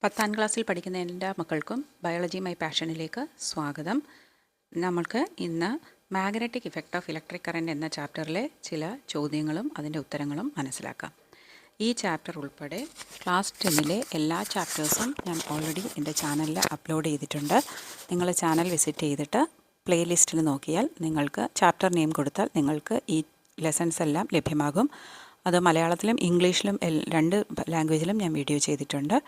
10ാം ക്ലാസ്സിൽ പഠിക്കുന്ന എല്ലാ മക്കൾക്കും ബയോളജി മൈ പാഷനിലേക്ക് സ്വാഗതം. നമ്മൾക്ക് ഇന്ന് magnetic effect of electric current എന്ന ചാപ്റ്ററിലെ ചില ചോദ്യങ്ങളും അതിൻ്റെ ഉത്തരങ്ങളും മനസ്സിലാക്കാം. ഈ ചാപ്റ്റർ ഉൾപ്പെടെ ക്ലാസ് 10ലെ എല്ലാ ചാപ്റ്റേഴ്സും ഞാൻ ഓൾറെഡി എൻ്റെ ചാനലിൽ അപ്ലോഡ് ചെയ്തിട്ടുണ്ട്. നിങ്ങൾ ചാനൽ വിസിറ്റ് ചെയ്തിട്ട് പ്ലേലിസ്റ്റിൽ നോക്കിയാൽ നിങ്ങൾക്ക് ചാപ്റ്റർ നെയിം കൊടുത്താൽ നിങ്ങൾക്ക് ഈ ലെസൺസ് എല്ലാം ലഭ്യമാകും. അത് മലയാളത്തിലും ഇംഗ്ലീഷിലും രണ്ട് ലാംഗ്വേജിലും ഞാൻ വീഡിയോ ചെയ്തിട്ടുണ്ട്.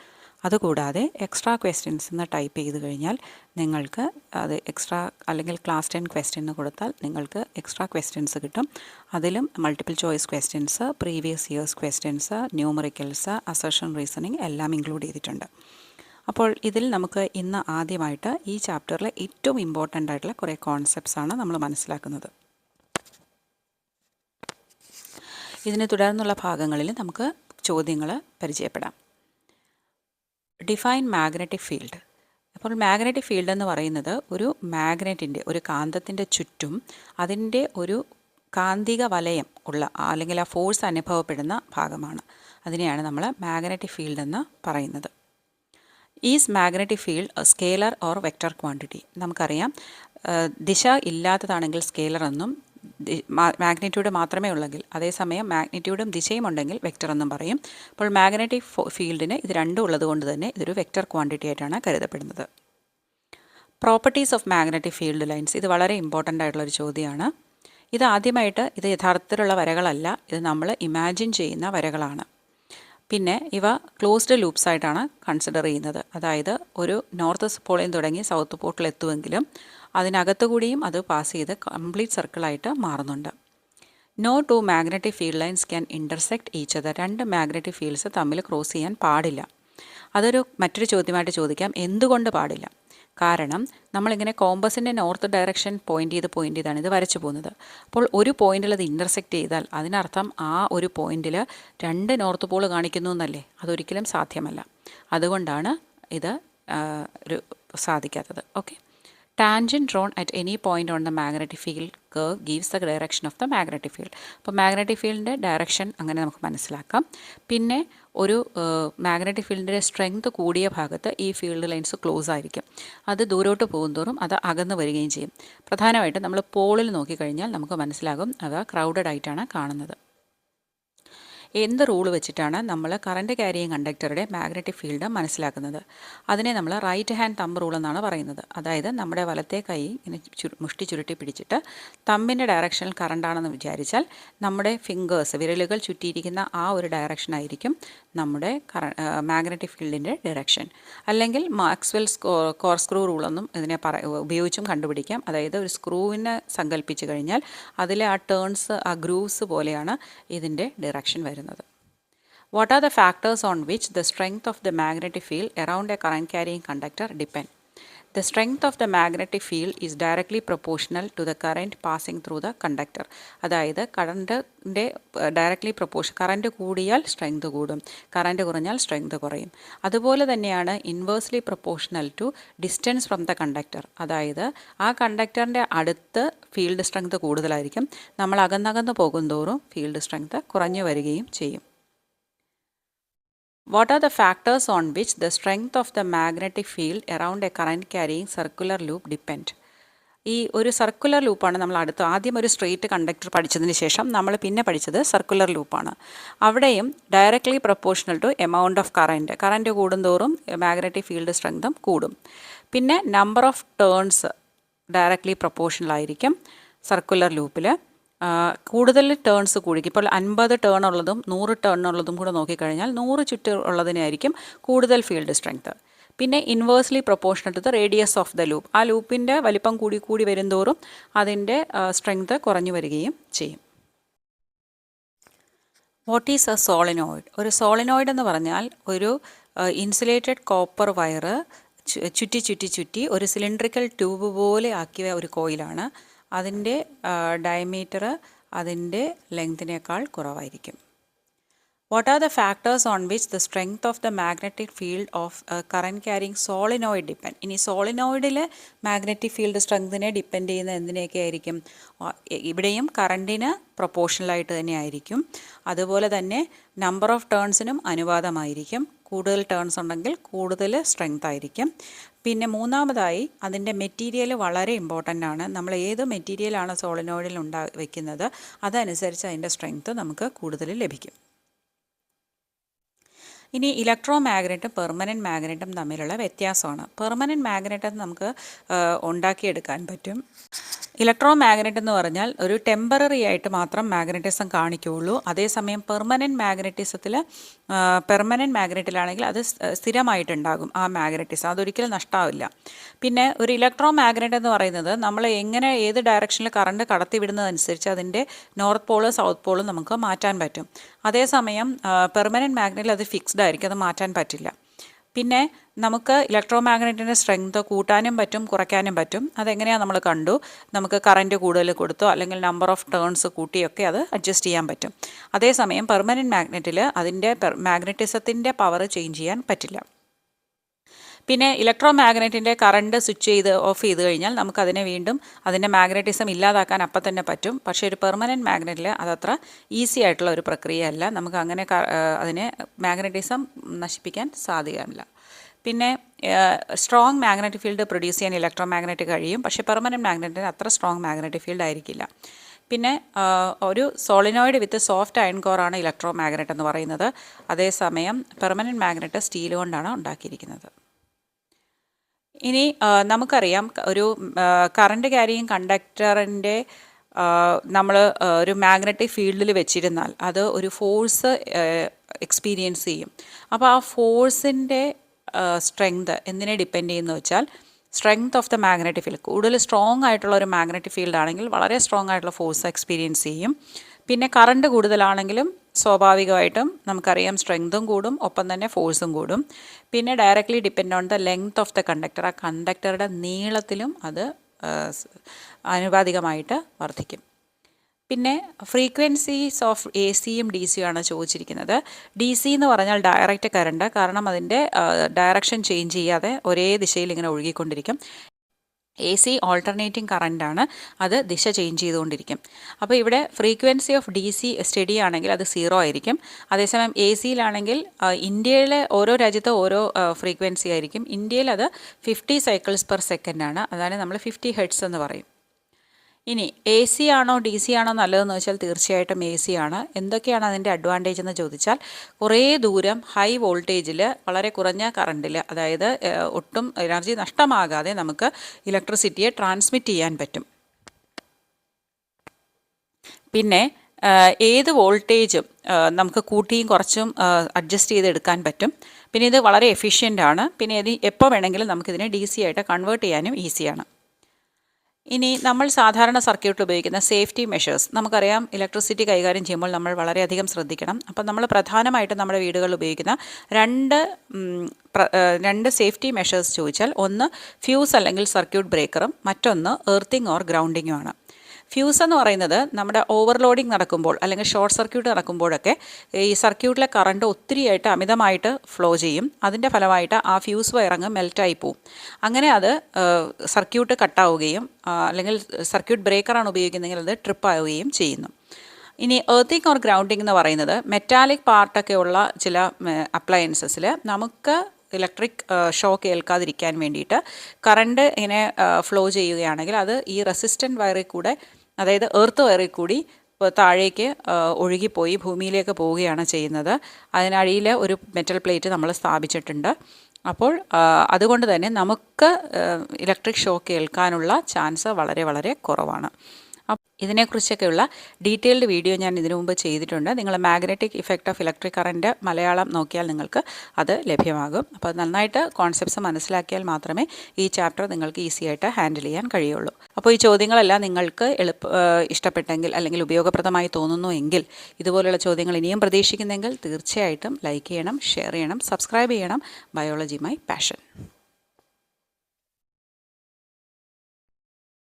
അതുകൂടാതെ എക്സ്ട്രാ ക്വസ്റ്റ്യൻസ് എന്ന് ടൈപ്പ് ചെയ്ത് കഴിഞ്ഞാൽ നിങ്ങൾക്ക് അത് എക്സ്ട്രാ അല്ലെങ്കിൽ ക്ലാസ് 10 ക്വസ്റ്റ്യൻ എന്ന് കൊടുത്താൽ നിങ്ങൾക്ക് എക്സ്ട്രാ ക്വസ്റ്റ്യൻസ് കിട്ടും. അതിലും multiple choice questions, previous years questions, numericals, assertion reasoning എല്ലാം ഇൻക്ലൂഡ് ചെയ്തിട്ടുണ്ട്. അപ്പോൾ ഇതിൽ നമുക്ക് ഇന്ന് ആദ്യമായിട്ട് ഈ ചാപ്റ്ററിലെ ഏറ്റവും ഇമ്പോർട്ടൻ്റ് ആയിട്ടുള്ള കുറേ കോൺസെപ്റ്റ്സ് ആണ് നമ്മൾ മനസ്സിലാക്കുന്നത്. ഇതിനെ തുടർന്നുള്ള ഭാഗങ്ങളിൽ നമുക്ക് ചോദ്യങ്ങൾ പരിചയപ്പെടാം. Define magnetic field. അപ്പോൾ മാഗ്നറ്റിക് ഫീൽഡ് എന്ന് പറയുന്നത് ഒരു മാഗ്നറ്റിൻ്റെ, ഒരു കാന്തത്തിൻ്റെ ചുറ്റും അതിൻ്റെ ഒരു കാന്തിക വലയം ഉള്ള അല്ലെങ്കിൽ ആ ഫോഴ്സ് അനുഭവപ്പെടുന്ന ഭാഗമാണ്. അതിനെയാണ് നമ്മൾ മാഗ്നറ്റിക് ഫീൽഡ് എന്ന് പറയുന്നത്. Is magnetic field scalar or vector quantity. നമുക്കറിയാം, ദിശ ഇല്ലാത്തതാണെങ്കിൽ സ്കേലർ എന്നും, മാഗ്നിറ്റ്യൂഡ് മാത്രമേ ഉള്ളെങ്കിൽ, അതേസമയം മാഗ്നിറ്റ്യൂഡും ദിശയും ഉണ്ടെങ്കിൽ വെക്റ്റർ എന്നും പറയും. അപ്പോൾ മാഗ്നറ്റിക് ഫീൽഡിന് ഇത് രണ്ടും ഉള്ളത് കൊണ്ട് തന്നെ ഇതൊരു വെക്റ്റർ ക്വാണ്ടിറ്റി ആയിട്ടാണ് കരുതപ്പെടുന്നത്. Properties of magnetic field lines. ഇത് വളരെ ഇമ്പോർട്ടൻ്റ് ആയിട്ടുള്ളൊരു ചോദ്യമാണ്. ഇത് ആദ്യമായിട്ട് ഇത് യഥാർത്ഥത്തിലുള്ള വരകളല്ല, ഇത് നമ്മൾ ഇമാജിൻ ചെയ്യുന്ന വരകളാണ്. പിന്നെ ഇവ ക്ലോസ്ഡ് ലൂപ്സ് ആയിട്ടാണ് കൺസിഡർ ചെയ്യുന്നത്. അതായത് ഒരു നോർത്ത് പോളിൽ തുടങ്ങി സൗത്ത് പോളിൽ എത്തുമെങ്കിലും അതിനകത്തുകൂടിയും അത് പാസ് ചെയ്ത് കംപ്ലീറ്റ് സർക്കിളായിട്ട് മാറുന്നുണ്ട്. No two magnetic field lines can intersect each other. രണ്ട് മാഗ്നറ്റിക് ഫീൽഡ്സ് തമ്മിൽ ക്രോസ് ചെയ്യാൻ പാടില്ല. മറ്റൊരു ചോദ്യമായിട്ട് ചോദിക്കാം, എന്തുകൊണ്ട് പാടില്ല? കാരണം നമ്മളിങ്ങനെ കോമ്പസിൻ്റെ നോർത്ത് ഡയറക്ഷൻ പോയിൻ്റ് ചെയ്താണ് ഇത് വരച്ചു പോകുന്നത്. അപ്പോൾ ഒരു പോയിന്റിൽ അത് ഇൻ്റർസെക്റ്റ് ചെയ്താൽ അതിനർത്ഥം ആ ഒരു പോയിന്റിൽ രണ്ട് നോർത്ത് പോൾ കാണിക്കുന്നു എന്നല്ലേ? അതൊരിക്കലും സാധ്യമല്ല. അതുകൊണ്ടാണ് ഇത് സാധിക്കാത്തത്. Okay. Tangent drone at any point on the magnetic field curve gives the direction of the magnetic field. അപ്പോൾ മാഗ്നറ്റിക് ഫീൽഡിൻ്റെ ഡയറക്ഷൻ അങ്ങനെ നമുക്ക് മനസ്സിലാക്കാം. പിന്നെ ഒരു മാഗ്നറ്റിക് ഫീൽഡിൻ്റെ സ്ട്രെങ്ത് കൂടിയ ഭാഗത്ത് ഈ ഫീൽഡ് ലൈൻസ് ക്ലോസ് ആയിരിക്കും. അത് ദൂരോട്ട് പോകുന്തോറും അത് അകന്നു വരികയും ചെയ്യും. പ്രധാനമായിട്ടും നമ്മൾ പോളിൽ നോക്കിക്കഴിഞ്ഞാൽ നമുക്ക് മനസ്സിലാകും അവ ക്രൗഡഡ് ആയിട്ടാണ് കാണുന്നത്. എന്ത് റൂൾ വെച്ചിട്ടാണ് നമ്മൾ കറണ്ട് ക്യാരിയിങ് കണ്ടക്ടറുടെ മാഗ്നറ്റിക് ഫീൽഡ് മനസ്സിലാക്കുന്നത്? അതിനെ നമ്മൾ റൈറ്റ് ഹാൻഡ് തമ്പ് റൂൾ എന്നാണ് പറയുന്നത്. അതായത് നമ്മുടെ വലത്തെ കൈ ഇങ്ങനെ മുഷ്ടി ചുരുട്ടി പിടിച്ചിട്ട് തമ്പിൻ്റെ ഡയറക്ഷനിൽ കറണ്ടാണെന്ന് വിചാരിച്ചാൽ നമ്മുടെ വിരലുകൾ ചുറ്റിയിരിക്കുന്ന ആ ഒരു ഡയറക്ഷനായിരിക്കും നമ്മുടെ മാഗ്നറ്റിക് ഫീൽഡിൻ്റെ ഡയറക്ഷൻ. അല്ലെങ്കിൽ മാക്സ്വെൽസ് കോർസ്ക്രൂ റൂളൊന്നും ഇതിനെ ഉപയോഗിച്ചും കണ്ടുപിടിക്കാം. അതായത് ഒരു സ്ക്രൂവിനെ സങ്കല്പിച്ച് കഴിഞ്ഞാൽ അതിലെ ആ ടേൺസ്, ആ ഗ്രൂവ്സ് പോലെയാണ് ഇതിൻ്റെ ഡയറക്ഷൻ വരുന്നത്. What are the factors on which the strength of the magnetic field around a current carrying conductor depend? The strength of the magnetic field is directly proportional to the current passing through the conductor. അതായത് കറണ്ടിൻ്റെ directly current കൂടിയാൽ strength കൂടും, current കുറഞ്ഞാൽ strength കുറയും. അതുപോലെ തന്നെയാണ് inversely proportional to distance from the conductor. അതായത് ആ കണ്ടക്ടറിൻ്റെ അടുത്ത് ഫീൽഡ് സ്ട്രെങ്ത് കൂടുതലായിരിക്കും, നമ്മൾ അകന്നകന്ന് പോകുന്തോറും ഫീൽഡ് സ്ട്രെങ്ത് കുറഞ്ഞു വരികയും ചെയ്യും. What are the factors on which the strength of the magnetic field around a current carrying circular loop depend? ഈ ഒരു സർക്കുലർ ലൂപ്പാണ് നമ്മൾ ആദ്യം ഒരു സ്ട്രെയിറ്റ് കണ്ടക്ടർ പഠിച്ചതിന് ശേഷം നമ്മൾ പിന്നെ പഠിച്ചത് സർക്കുലർ ലൂപ്പാണ്. അവിടെയും directly proportional to amount of current കൂടുന്തോറും മാഗ്നറ്റിക് ഫീൽഡ് സ്ട്രെങ്തും കൂടും. പിന്നെ number of turns directly proportional ആയിരിക്കും സർക്കുലർ ലൂപ്പിൽ. കൂടുതൽ ടേൺസ് കൂടി, ഇപ്പോൾ 50 ടേൺ ഉള്ളതും 100 ടേൺ ഉള്ളതും കൂടെ നോക്കിക്കഴിഞ്ഞാൽ 100 ചുറ്റ് ഉള്ളതിനായിരിക്കും കൂടുതൽ ഫീൽഡ് സ്ട്രെങ്ത്. പിന്നെ inversely proportional to the radius of the loop. ആ ലൂപ്പിൻ്റെ വലിപ്പം കൂടി വരുന്തോറും അതിൻ്റെ സ്ട്രെങ്ത് കുറഞ്ഞു വരികയും ചെയ്യും. What is A solenoid? ഒരു സോളിനോയിഡ് എന്ന് പറഞ്ഞാൽ ഒരു ഇൻസുലേറ്റഡ് കോപ്പർ വയറ് ചുറ്റി ഒരു സിലിണ്ടറിക്കൽ ട്യൂബ് പോലെ ആക്കിയ ഒരു കോയിലാണ്. അതിൻ്റെ ഡയമീറ്റർ അതിൻ്റെ ലെങ്തിനേക്കാൾ കുറവായിരിക്കും. What are the factors on which the strength of the magnetic field of current carrying solenoid depend? ഇനി സോളിനോയിഡിൽ മാഗ്നറ്റിക് ഫീൽഡ് സ്ട്രെങ്തിനെ ഡിപ്പെൻഡ് ചെയ്യുന്ന എന്തിനെയൊക്കെ ആയിരിക്കും? ഇവിടെയും കറണ്ടിന് പ്രൊപ്പോർഷണലായിട്ട് തന്നെ ആയിരിക്കും. അതുപോലെ തന്നെ നമ്പർ ഓഫ് ടേൺസിനും അനുപാതമായിരിക്കും. കൂടുതൽ ടേൺസ് ഉണ്ടെങ്കിൽ കൂടുതൽ സ്ട്രെങ്ത് ആയിരിക്കും. പിന്നെ മൂന്നാമതായി അതിൻ്റെ മെറ്റീരിയൽ വളരെ ഇമ്പോർട്ടൻ്റ് ആണ്. നമ്മൾ ഏത് മെറ്റീരിയലാണ് സോളിനോയിഡിൽ വെക്കുന്നത് അതനുസരിച്ച് അതിൻ്റെ സ്ട്രെങ്ത് നമുക്ക് കൂടുതൽ ലഭിക്കും. ഇനി ഇലക്ട്രോ മാഗ്നറ്റും പെർമനൻറ്റ് മാഗ്നറ്റും തമ്മിലുള്ള വ്യത്യാസമാണ്. പെർമനൻറ്റ് മാഗ്നറ്റ് നമുക്ക് ഉണ്ടാക്കിയെടുക്കാൻ പറ്റും. ഇലക്ട്രോ മാഗ്നറ്റ് എന്ന് പറഞ്ഞാൽ ഒരു ടെമ്പററി ആയിട്ട് മാത്രം മാഗ്നറ്റിസം കാണിക്കുകയുള്ളൂ. അതേസമയം പെർമനൻറ്റ് മാഗ്നറ്റിലാണെങ്കിൽ അത് സ്ഥിരമായിട്ടുണ്ടാകും ആ മാഗ്നറ്റിസം, അതൊരിക്കലും നഷ്ടമാവില്ല. പിന്നെ ഒരു ഇലക്ട്രോ മാഗ്നറ്റ് എന്ന് പറയുന്നത് നമ്മൾ എങ്ങനെ ഏത് ഡയറക്ഷനിൽ കറണ്ട് കടത്തിവിടുന്നതനുസരിച്ച് അതിൻ്റെ നോർത്ത് പോളും സൗത്ത് പോളും നമുക്ക് മാറ്റാൻ പറ്റും. അതേസമയം പെർമനൻറ്റ് മാഗ്നറ്റിൽ അത് ഫിക്സ്ഡ് ആയിരിക്കും, അത് മാറ്റാൻ പറ്റില്ല. പിന്നെ നമുക്ക് ഇലക്ട്രോ മാഗ്നറ്റിൻ്റെ സ്ട്രെങ്ത് കൂട്ടാനും പറ്റും കുറയ്ക്കാനും പറ്റും. അതെങ്ങനെയാണ് നമ്മൾ കണ്ടു. നമുക്ക് കറൻറ്റ് കൂടുതൽ കൊടുത്തോ അല്ലെങ്കിൽ നമ്പർ ഓഫ് ടേൺസ് കൂട്ടിയൊക്കെ അത് അഡ്ജസ്റ്റ് ചെയ്യാൻ പറ്റും. അതേസമയം പെർമനൻറ്റ് മാഗ്നറ്റിൽ അതിൻ്റെ മാഗ്നറ്റിസത്തിൻ്റെ പവർ ചേഞ്ച് ചെയ്യാൻ പറ്റില്ല. പിന്നെ ഇലക്ട്രോ മാഗ്നറ്റിൻ്റെ കറണ്ട് സ്വിച്ച് ഓഫ് ചെയ്ത് കഴിഞ്ഞാൽ നമുക്കതിനെ വീണ്ടും അതിൻ്റെ മാഗ്നറ്റിസം ഇല്ലാതാക്കാൻ അപ്പം തന്നെ പറ്റും. പക്ഷേ ഒരു പെർമനൻറ്റ് മാഗ്നറ്റിൽ അതത്ര ഈസി ആയിട്ടുള്ള ഒരു പ്രക്രിയയല്ല. നമുക്ക് അങ്ങനെ അതിനെ മാഗ്നറ്റിസം നശിപ്പിക്കാൻ സാധിക്കില്ല. പിന്നെ സ്ട്രോങ് മാഗ്നറ്റിക് ഫീൽഡ് പ്രൊഡ്യൂസ് ചെയ്യാൻ ഇലക്ട്രോ മാഗ്നറ്റ് കഴിയും. പക്ഷേ പെർമനൻറ്റ് മാഗ്നറ്റിന് അത്ര സ്ട്രോങ് മാഗ്നറ്റിക് ഫീൽഡ് ആയിരിക്കില്ല. പിന്നെ ഒരു സോളിനോയിഡ് വിത്ത് സോഫ്റ്റ് അയൺ കോറാണ് ഇലക്ട്രോ മാഗ്നറ്റ് എന്ന് പറയുന്നത്. അതേസമയം പെർമനൻറ്റ് മാഗ്നറ്റ് സ്റ്റീൽ കൊണ്ടാണ് ഉണ്ടാക്കിയിരിക്കുന്നത്. ഇനി നമുക്കറിയാം ഒരു കറണ്ട് ക്യാരിയിങ് കണ്ടക്ടറിൻ്റെ നമ്മൾ ഒരു മാഗ്നറ്റിക് ഫീൽഡിൽ വെച്ചിരുന്നാൽ അത് ഒരു ഫോഴ്സ് എക്സ്പീരിയൻസ് ചെയ്യും. അപ്പോൾ ആ ഫോഴ്സിൻ്റെ സ്ട്രെങ്ത് എന്തിനെ ഡിപ്പെൻഡ് ചെയ്യുന്നു വെച്ചാൽ strength of the magnetic field. കൂടുതൽ സ്ട്രോങ് ആയിട്ടുള്ള ഒരു മാഗ്നറ്റിക് ഫീൽഡ് ആണെങ്കിൽ വളരെ സ്ട്രോങ് ആയിട്ടുള്ള ഫോഴ്സ് എക്സ്പീരിയൻസ് ചെയ്യും. പിന്നെ കറണ്ട് കൂടുതലാണെങ്കിലും സ്വാഭാവികമായിട്ടും നമുക്കറിയാം സ്ട്രെങ്തും കൂടും, ഒപ്പം തന്നെ ഫോഴ്സും കൂടും. പിന്നെ directly depend on the length of the conductor. ആ കണ്ടക്ടറുടെ നീളത്തിലും അത് ആനുപാതികമായിട്ട് വർദ്ധിക്കും. പിന്നെ ഫ്രീക്വൻസീസ് ഓഫ് എ സിയും ഡി സിയും ആണ് ചോദിച്ചിരിക്കുന്നത്. ഡി സി എന്ന് പറഞ്ഞാൽ ഡയറക്റ്റ് കറണ്ട്, കാരണം അതിൻ്റെ ഡയറക്ഷൻ ചേഞ്ച് ചെയ്യാതെ ഒരേ ദിശയിൽ ഇങ്ങനെ ഒഴുകിക്കൊണ്ടിരിക്കും. എ സി ഓൾട്ടർനേറ്റിംഗ് കറണ്ടാണ്, അത് ദിശ ചേഞ്ച് ചെയ്തുകൊണ്ടിരിക്കും. അപ്പോൾ ഇവിടെ frequency of D C study ആണെങ്കിൽ അത് 0 ആയിരിക്കും. അതേസമയം എ സിയിലാണെങ്കിൽ ഇന്ത്യയിലെ ഓരോ രാജ്യത്ത് ഓരോ ഫ്രീക്വൻസി ആയിരിക്കും. ഇന്ത്യയിൽ അത് 50 സൈക്കിൾസ് പെർ സെക്കൻഡ് ആണ്. അതാണ് നമ്മൾ 50 ഹെർട്സ് എന്ന് പറയും. ഇനി എ സി ആണോ ഡി സി ആണോ നല്ലതെന്ന് വെച്ചാൽ തീർച്ചയായിട്ടും എ സി ആണ്. എന്തൊക്കെയാണ് അതിൻ്റെ അഡ്വാൻറ്റേജ് എന്ന് ചോദിച്ചാൽ കുറേ ദൂരം ഹൈ വോൾട്ടേജിൽ വളരെ കുറഞ്ഞ കറണ്ടിൽ, അതായത് ഒട്ടും എനർജി നഷ്ടമാകാതെ നമുക്ക് ഇലക്ട്രിസിറ്റിയെ ട്രാൻസ്മിറ്റ് ചെയ്യാൻ പറ്റും. പിന്നെ ഏത് വോൾട്ടേജും നമുക്ക് കൂട്ടിയും കുറച്ചും അഡ്ജസ്റ്റ് ചെയ്തെടുക്കാൻ പറ്റും. പിന്നെ ഇത് വളരെ എഫിഷ്യൻ്റ് ആണ്. പിന്നെ ഇത് എപ്പോൾ വേണമെങ്കിലും നമുക്കിതിനെ ഡി സി ആയിട്ട് കൺവേർട്ട് ചെയ്യാനും ഈസിയാണ്. ഇനി നമ്മൾ സാധാരണ സർക്യൂട്ടിൽ ഉപയോഗിക്കുന്ന സേഫ്റ്റി മെഷേഴ്സ് നമുക്കറിയാം. ഇലക്ട്രിസിറ്റി കൈകാര്യം ചെയ്യുമ്പോൾ നമ്മൾ വളരെയധികം ശ്രദ്ധിക്കണം. അപ്പം നമ്മൾ പ്രധാനമായിട്ടും നമ്മുടെ വീടുകളിൽ ഉപയോഗിക്കുന്ന രണ്ട് സേഫ്റ്റി മെഷേഴ്സ് ചോദിച്ചാൽ ഒന്ന് ഫ്യൂസ് അല്ലെങ്കിൽ സർക്യൂട്ട് ബ്രേക്കറും മറ്റൊന്ന് എർത്തിങ് ഓർ ഗ്രൗണ്ടിങ്ങും ആണ്. ഫ്യൂസ് എന്ന് പറയുന്നത് നമ്മുടെ ഓവർലോഡിങ് നടക്കുമ്പോൾ അല്ലെങ്കിൽ ഷോർട്ട് സർക്യൂട്ട് നടക്കുമ്പോഴൊക്കെ ഈ സർക്യൂട്ടിലെ കറണ്ട് ഒത്തിരിയായിട്ട് അമിതമായിട്ട് ഫ്ലോ ചെയ്യും. അതിൻ്റെ ഫലമായിട്ട് ആ ഫ്യൂസ് വയറങ്ങ് മെൽറ്റായി പോവും. അങ്ങനെ അത് സർക്യൂട്ട് കട്ടാവുകയും അല്ലെങ്കിൽ സർക്യൂട്ട് ബ്രേക്കറാണ് ഉപയോഗിക്കുന്നതെങ്കിൽ അത് ട്രിപ്പ് ആവുകയും ചെയ്യുന്നു. ഇനി എർത്തിങ് ഓർ ഗ്രൗണ്ടിങ് എന്ന് പറയുന്നത് മെറ്റാലിക് പാർട്ടൊക്കെ ഉള്ള ചില അപ്ലയൻസസിൽ നമുക്ക് ഇലക്ട്രിക് ഷോക്ക് ഏൽക്കാതിരിക്കാൻ വേണ്ടിയിട്ട് കറണ്ട് ഇങ്ങനെ ഫ്ലോ ചെയ്യുകയാണെങ്കിൽ അത് ഈ റെസിസ്റ്റൻറ്റ് വയറിൽ കൂടെ, അതായത് എർത്ത് വയറിൽ കൂടി താഴേക്ക് ഒഴുകിപ്പോയി ഭൂമിയിലേക്ക് പോവുകയാണ് ചെയ്യുന്നത്. അതിനടിയിൽ ഒരു മെറ്റൽ പ്ലേറ്റ് നമ്മൾ സ്ഥാപിച്ചിട്ടുണ്ട്. അപ്പോൾ അതുകൊണ്ട് തന്നെ നമുക്ക് ഇലക്ട്രിക് ഷോക്ക് ഏൽക്കാനുള്ള ചാൻസ് വളരെ വളരെ കുറവാണ്. ഇതിനെക്കുറിച്ചൊക്കെയുള്ള ഡീറ്റെയിൽഡ് വീഡിയോ ഞാൻ ഇതിനു മുമ്പ് ചെയ്തിട്ടുണ്ട്. നിങ്ങൾ magnetic effect of electric current Malayalam നോക്കിയാൽ നിങ്ങൾക്ക് അത് ലഭ്യമാകും. അപ്പോൾ നന്നായിട്ട് കോൺസെപ്റ്റ്സ് മനസ്സിലാക്കിയാൽ മാത്രമേ ഈ ചാപ്റ്റർ നിങ്ങൾക്ക് ഈസി ആയിട്ട് ഹാൻഡിൽ ചെയ്യാൻ കഴിയുള്ളൂ. അപ്പോൾ ഈ ചോദ്യങ്ങളെല്ലാം നിങ്ങൾക്ക് ഇഷ്ടപ്പെട്ടെങ്കിൽ അല്ലെങ്കിൽ ഉപയോഗപ്രദമായി തോന്നുന്നു എങ്കിൽ, ഇതുപോലുള്ള ചോദ്യങ്ങൾ ഇനിയും പ്രതീക്ഷിക്കുന്നെങ്കിൽ തീർച്ചയായിട്ടും ലൈക്ക് ചെയ്യണം, ഷെയർ ചെയ്യണം, സബ്സ്ക്രൈബ് ചെയ്യണം. Biology my passion.